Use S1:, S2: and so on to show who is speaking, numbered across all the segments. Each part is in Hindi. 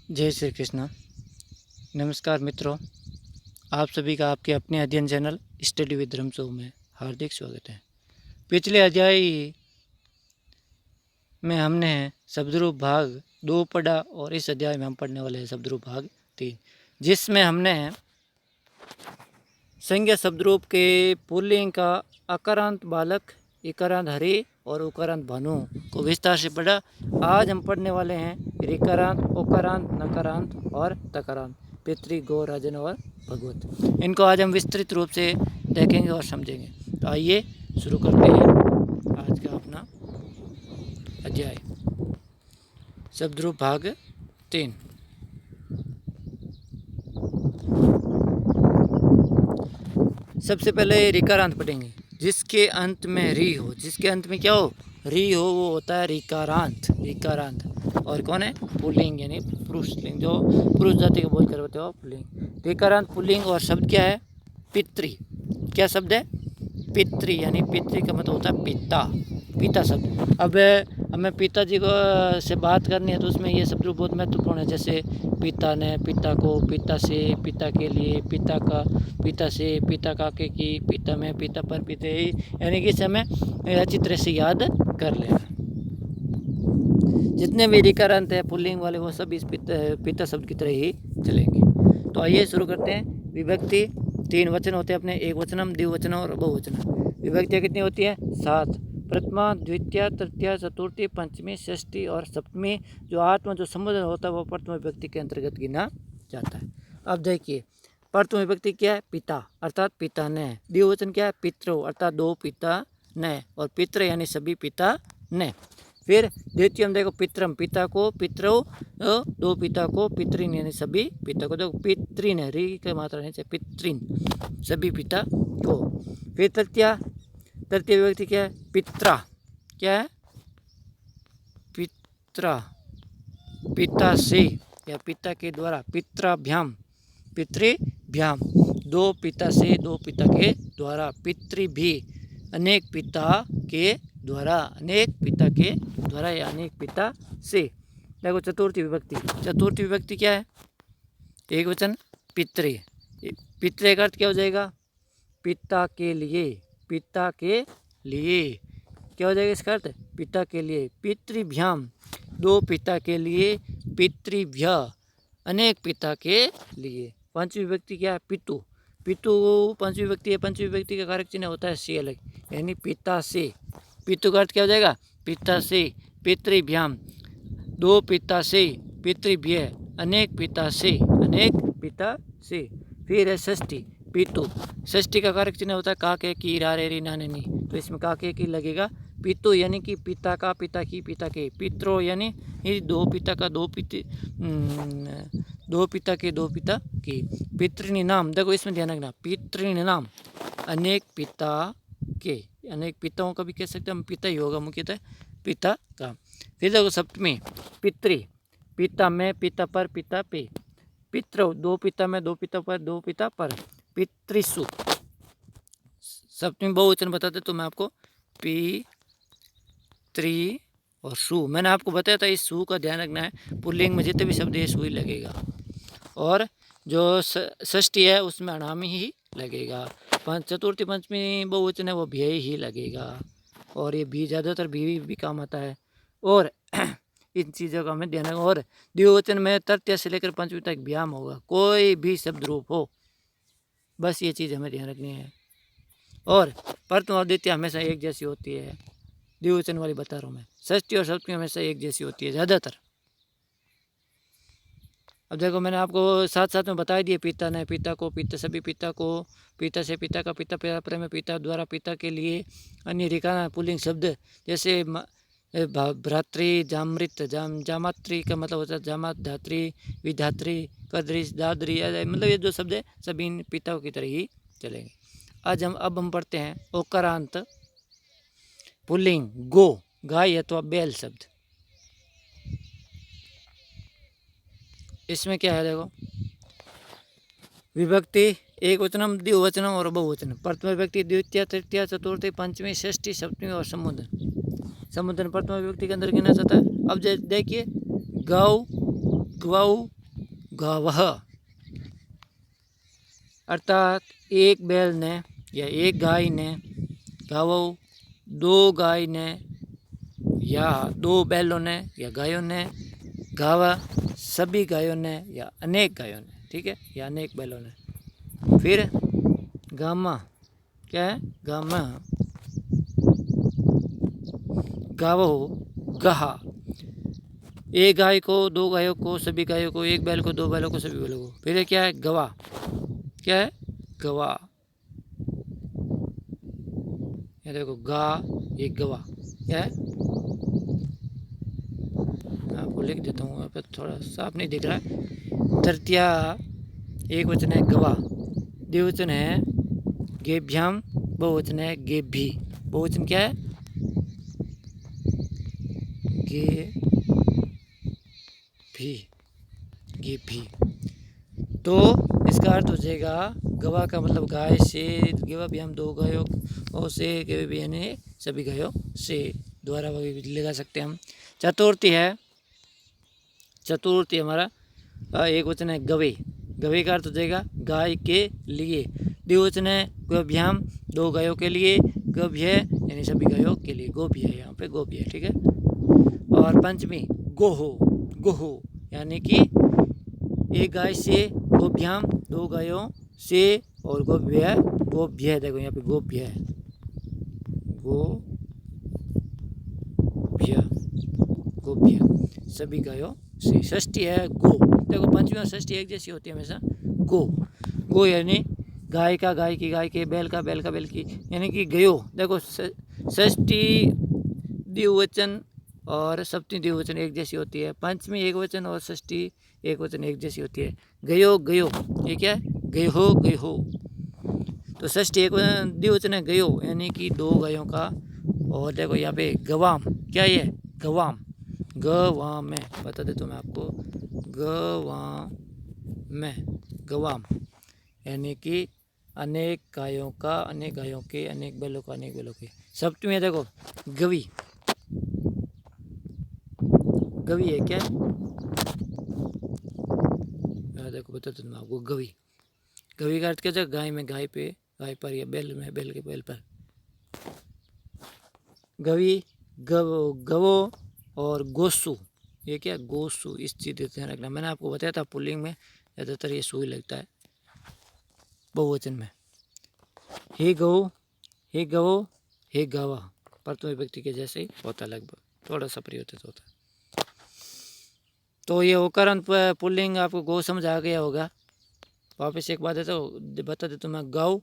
S1: जय श्री कृष्ण। नमस्कार मित्रों, आप सभी का आपके अपने अध्ययन चैनल स्टडी विद रमसो में हार्दिक स्वागत है। पिछले अध्याय में हमने शब्दरूप भाग 2 पढ़ा और इस अध्याय में हम पढ़ने वाले हैं शब्दरूप भाग 3, जिसमें हमने संज्ञा शब्दरूप के पुल्लिंग का अकारांत बालक, इकारांत हरि और उकारांत भानु को विस्तार से पढ़ा। आज हम पढ़ने वाले हैं ऋकारांत, ओकारांत, नकारांत और तकारांत, पितृ, गौ, राजन और भगवत। इनको आज हम विस्तृत रूप से देखेंगे और समझेंगे। तो आइए शुरू करते हैं आज का अपना अध्याय, शब्दरूप भाग 3। सबसे पहले ऋकारांत पढ़ेंगे, जिसके अंत में री हो। जिसके अंत में क्या हो? री हो, वो होता है ऋकारांत। ऋकारांत और कौन है? पुल्लिंग यानी पुरुषलिंग, जो पुरुष जाति को बोलकर होते हो पुल्लिंग। ऋकारांत पुल्लिंग और शब्द क्या है? पितृ। क्या शब्द है? पितृ यानी पितृ का मतलब होता है पिता, पिता शब्द। अब हमें पिताजी को से बात करनी है तो उसमें ये शब्द बहुत महत्वपूर्ण है। जैसे पिता ने, पिता को, पिता से, पिता के लिए, पिता का, पिता से, पिता काके की, पिता में, पिता पर, पिता ही, यानी कि इसे हमें अच्छी तरह से याद कर लेना। जितने भी ऋकारांत है पुल्लिंग वाले वो सब इस पिता शब्द की तरह ही चलेंगे। तो आइए शुरू करते हैं। विभक्ति 3 वचन होते हैं अपने, एक वचनम, द्विवचन और बहुवचन। विभक्तियाँ कितनी होती है? 7। प्रथमा, द्वितीय, तृतीय, चतुर्थी, पंचमी, षष्ठी और सप्तमी। जो 8वां जो संबोधन होता है वो प्रथम विभक्ति के अंतर्गत गिना जाता है। अब देखिए, प्रथम विभक्ति क्या है? पिता अर्थात पिता ने। द्विवचन क्या है? पितरो अर्थात 2 पिता ने, और पितृ यानी सभी पिता ने। फिर द्वितीय हम देखो, पितरम पिता को, पितरो 2 पिता को, पितृन यानी सभी पिता को। देखो पितृन है, री की मात्रा नहीं चाहिए, पितृन सभी पिता को। फिर तृतीय विभक्ति क्या है? पित्रा। क्या है? पित्रा पिता से या पिता के द्वारा। पित्राभ्याम, पितृभ्याम 2 पिता से, 2 पिता के द्वारा। पितृ भी अनेक पिता के द्वारा, अनेक पिता के द्वारा या अनेक पिता से। देखो चतुर्थी विभक्ति। चतुर्थी विभक्ति क्या है? एक वचन पितृ। पितृ का अर्थ क्या हो जाएगा? पिता के लिए, पिता के लिए। क्या हो जाएगा इसका अर्थ? पिता के लिए। पितृभ्याम 2 पिता के लिए, पितृभ्य अनेक पिता के लिए। पंचमी विभक्ति क्या है? पितु। पितु पंचमी विभक्ति है। पंचमी विभक्ति का कारक चिन्ह होता है से अलग, यानी पिता से। पितु का अर्थ क्या हो जाएगा? पिता से। पितृभ्याम 2 पिता से, पितृभ्य अनेक पिता से, अनेक पिता से। फिर है षष्ठी, पितु। षष्ठी का कारक चिन्ह होता है काके की, रारे री नाने नी, तो इसमें काके की लगेगा। पितु यानी कि पिता का, पिता की, पिता के। पित्रो यानी 2 पिता का, 2 पिता के, 2 पिता की। पितृनि नाम, देखो इसमें ध्यान रखना, पितृनि नाम अनेक पिता के। अनेक पिताओं का भी कह सकते हैं हम, पिता ही होगा मुख्यतः, पिता का। फिर देखो सप्तमी, पितृ पिता में, पिता पर, पिता पे। पितृ 2 पिता में, 2 पिता पर, 2 पिता पर। पितृसु सप्तमी बहुवचन बताते तो मैं आपको पी त्रि और सु, मैंने आपको बताया था इस सु का ध्यान रखना है। पुल्लिंग में जितने भी शब्द है सु ही लगेगा, और जो षष्ठी है उसमें अणामी ही लगेगा। चतुर्थी पंचमी बहुवचन है वो भी ही लगेगा, और ये भी ज़्यादातर भी काम आता है। और इन चीज़ों का हमें ध्यान रखना। और द्विवचन में तृतीय से लेकर पंचमी तक व्याम होगा, कोई भी शब्द रूप हो, बस ये चीज़ हमें ध्यान रखनी है। और प्रथम और द्वितीय हमेशा एक जैसी होती है, द्विवचन वाली बता रहा हूँ मैं। षष्ठी और सप्तमी हमेशा एक जैसी होती है ज़्यादातर। अब देखो मैंने आपको साथ साथ में बता दिए, पिता ने, पिता को, पिता सभी पिता को, पिता से, पिता का, पिता प्रेम, पिता द्वारा, पिता के लिए। अन्य ऋकारांत पुल्लिंग शब्द जैसे भ्रातृ, जामृत, जामात्री का मतलब होता है जामात, धात्री, विधात्री, कद्रिश, दादरी, मतलब ये जो शब्द है सभी इन पिताओं की तरह ही चलेंगे। अब हम पढ़ते हैं ओकारांत पुल्लिंग गो, गाय अथवा बैल शब्द। इसमें क्या है देखो, विभक्ति एक वचनम, द्विवचनम और बहुवचन। प्रथम विभक्ति द्वितीय, तृतीय, चतुर्थी, पंचमी, षष्ठी, सप्तमी और संबोधन प्रथम विभक्ति के अंदर गिना जाता है। अब देखिए गौ, गौ, गावः। अर्थात एक बैल ने या एक गाय ने, गावो दो गाय ने या दो बैलों ने या गायों ने, गावा सभी गायों ने या अनेक गायों ने, ठीक है, या अनेक बैलों ने। फिर गामा क्या है, गामा गावो गहा, एक गाय को, दो गायों को, सभी गायों को, एक बैल को, दो बैलों को, सभी बैलों को। फिर क्या है, गवा, क्या है, गवा, ये देखो गा, एक गवा, क्या है, आपको लिख देता हूँ, यहाँ पे थोड़ा साफ नहीं दिख रहा है। तृतीया एक वचन है गवा, द्विवचन है गेभ्याम, बहुवचन है गेभी। बहुवचन क्या है, गे भी, गेभी। तो इसका अर्थ हो जाएगा गवा का मतलब गाय से, गेवा भी हम दो गायों से, गेवे भी यानी सभी गायों से द्वारा लगा सकते हैं हम। चतुर्थी है, चतुर्थी हमारा एक वचन है गवे, गवे का अर्थ हो जाएगा गाय के लिए। द्विवचन है गोभ्याम, दो गायों के लिए, गोभ्य यानी सभी गायों के लिए, गोभ्य है यहाँ पे, गोभ्य, ठीक है। और पंचमी गोहो, गोहो यानी कि एक गाय से, गोभ्याम दो गायों से, और गोभ्य, गोभ्य देखो यहाँ पे गोभ्य है, गोभ्य, गोभ्य सभी गायों से। षष्ठी है गो, देखो पंचमी और षष्ठी एक जैसी होती है हमेशा। गो, गो यानी गाय का, गाय की, गाय के, बैल का, बैल का, बैल की, यानी कि गयो। देखो षष्ठी द्विवचन और सप्तमी द्विवचन एक जैसी होती है, पंचमी एक वचन और षष्ठी एक वचन एक जैसी होती है। गयो, गयो, ये क्या है, गयो, गयो। तो षष्ठी एक द्विवचन है गयो, यानी कि दो गायों का। और देखो यहाँ पे गवाम, क्या ये, गवाम, गवाम में बता देता हूँ मैं आपको, गवाम में, गवाम यानी कि अनेक गायों का, अनेक गायों के, अनेक बैलों का, अनेक बैलों के। सप्तमी है देखो गवी, गवी है क्या, देखो बता देता हूँ आपको, गवी, गवी का अर्थ क्या है, गाय में, गाय पे, गाय पर, या बैल में, बैल के बैल पर। गवी, गवो, गवो और गोसु, ये क्या, गोसु, इस चीज़ ध्यान रखना। मैंने आपको बताया था पुल्लिंग में ज़्यादातर ये सु ही लगता है, बहुवचन में। हे गौ, हे गवो, हे गावा, प्रथम विभक्ति के जैसे ही होता है, लगभग थोड़ा सा परिवर्तित होता है। तो ये ओकारांत पुल्लिंग आपको गौ समझ आ गया होगा। वापस एक बात है तो बता देता हूँ मैं, गौ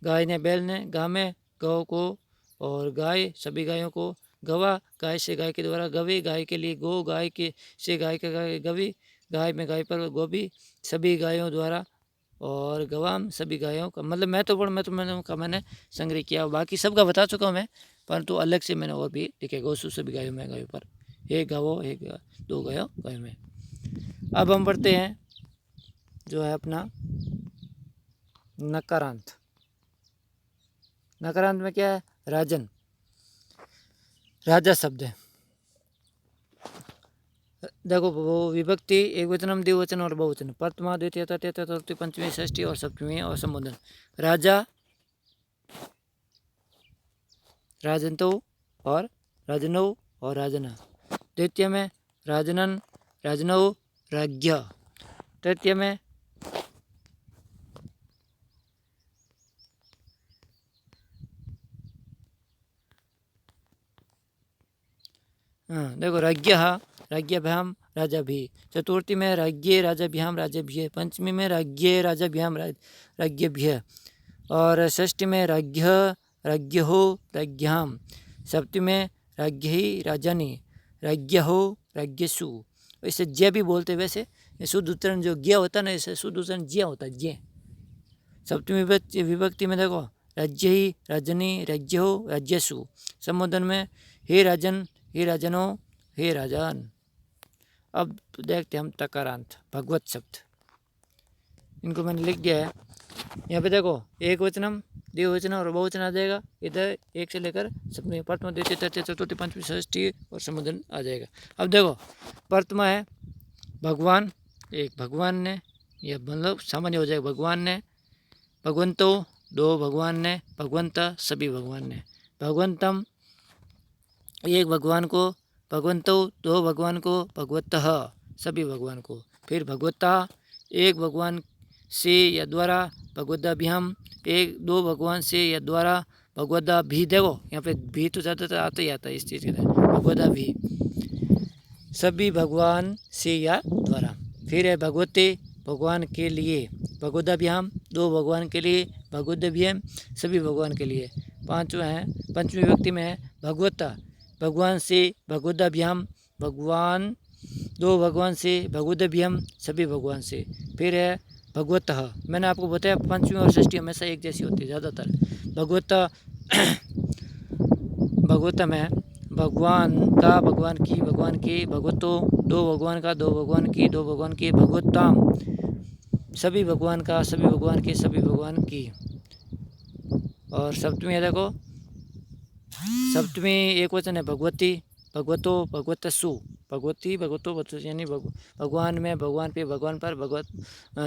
S1: गाय ने, बैल ने, गा में गौ को, और गाय सभी गायों को, गवा गाय से, गाय के द्वारा, गवे गाय के लिए, गो गाय के से, गाय का, गाय गवी, गाय में, गाय पर, गोभी सभी गायों द्वारा, और गवाम सभी गायों का। मतलब मैंने संग्रह किया, बाकी सबका बता चुका हूँ मैं, परंतु अलग से मैंने और भी लिखे, गौसु सभी गायों में, गायों पर, हे गावो, हे दो गायों, गायों में। अब हम पढ़ते हैं जो है अपना नकारांत। नकारांत में क्या है, राजन, राजा शब्द है। देखो वो विभक्ति एक वचनम, द्विवचन और बहुवचन, प्रथमा, द्वितीय, तृतीय, चतुर्थी, पंचमी, षष्ठी और सप्तमी और संबोधन। राजा, राजंतो और राजनव और राजना। द्वितीय में राजनन, राजनव, राज्ञ। तृतीय में देखो राज्ञ, राज्ञभ्याम, राजा भी। चतुर्थी में राज्ञे, राजाभ्याम, राजाभ्य। पंचमी में राज्ञे, राजाभ्याम, राज्ञभ्य। और षष्ठी में राज्ञ, राज्ञहो, राज्ञाम। सप्तमी में राज्ञी, राजानी, राज्ञहो, राज्ञसु। इसे ज्य भी बोलते, वैसे शुद्ध उच्चारण जो ज्ञ होता है ना, इसे शुद्ध उच्चारण ज्य होता है, ज्य। सप्तमी विभक्ति में देखो राज्य ही, राजनी, राज्य हो, राज्यसु। संबोधन में हे राजन, हे राजनो, हे राजन। अब देखते हैं हम तकारांत, भगवत शब्द, इनको मैंने लिख दिया है यहाँ पे। देखो एक वचनम, द्विवचन और बहुवचन आ जाएगा, इधर एक से लेकर सप्तमी, प्रथमा, द्वितीय, तृतीय, चतुर्थी, पंचमी, षष्ठी और संबोधन आ जाएगा। अब देखो प्रथमा है भगवान, एक भगवान ने, यह मतलब सामान्य हो जाएगा भगवान ने, भगवंतो दो भगवान ने, भगवंता सभी भगवान ने, भगवंतम एक भगवान को, भगवंतो दो भगवान को, भगवतः सभी भगवान को, फिर भगवता एक भगवान से या द्वारा, भगवदाभ्याम एक दो भगवान से या द्वारा, भगवदा भी, देखो यहाँ पे भी तो ज़्यादातर आता ही आता है इस चीज़ के अंदर, भगवदा भी सभी भगवान से या द्वारा। फिर है भगवते भगवान के लिए, भगवदाभ्याम दो भगवान के लिए, भगवदाभ्याम सभी भगवान के लिए। पांचवा है पंचमी व्यक्ति में है भगवता भगवान से, भगवदाभ्याम भगवान दो भगवान से, भगवदाभ्याम सभी भगवान से। फिर है भगवतः, मैंने आपको बताया पंचमी और षष्ठी हमेशा एक जैसी होती है ज़्यादातर। भगवता भगवता में भगवान का, भगवान की, भगवान के, भगवतो दो भगवान का, दो भगवान की, दो भगवान के, भगवताम सभी भगवान का, सभी भगवान के, सभी भगवान की। और सप्तमी है देखो, सप्तमी एक वचन है भगवती, भगवतो, भगवतसु, भगवती, भगवतो, भगवत यानी भगवान में, भगवान पे, भगवान पर, भगवत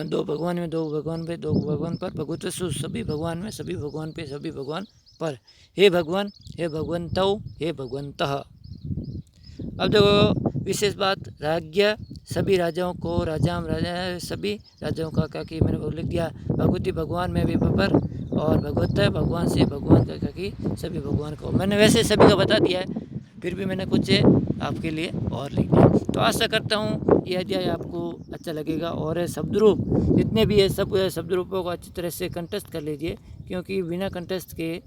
S1: दो भगवान में, दो भगवान पे, दो भगवान पर, भगवतसु सभी भगवान में, सभी भगवान पे, सभी भगवान पर। हे भगवान, हे भगवंतौ, हे भगवंतः। अब देखो विशेष बात, राज्य सभी राजाओं को, राजाम राजा सभी राजाओं का कि मैंने वो लिख दिया, भगवती भगवान में भी पर, और भगवत भगवान से, भगवान का कि सभी भगवान को। मैंने वैसे सभी का बता दिया है, फिर भी मैंने कुछ आपके लिए और लिख दिया। तो आशा करता हूँ यह अध्याय आपको अच्छा लगेगा। और शब्द रूप जितने भी है सब शब्द रूपों को अच्छी तरह से कंठस्थ कर लीजिए, क्योंकि बिना कंठस्थ के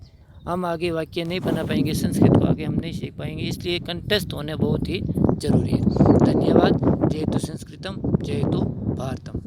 S1: हम आगे वाक्य नहीं बना पाएंगे, संस्कृत को आगे हम नहीं सीख पाएंगे, इसलिए कंठस्थ होने बहुत ही जरूरी है। धन्यवाद। जय तो संस्कृतम, जय तो भारतम।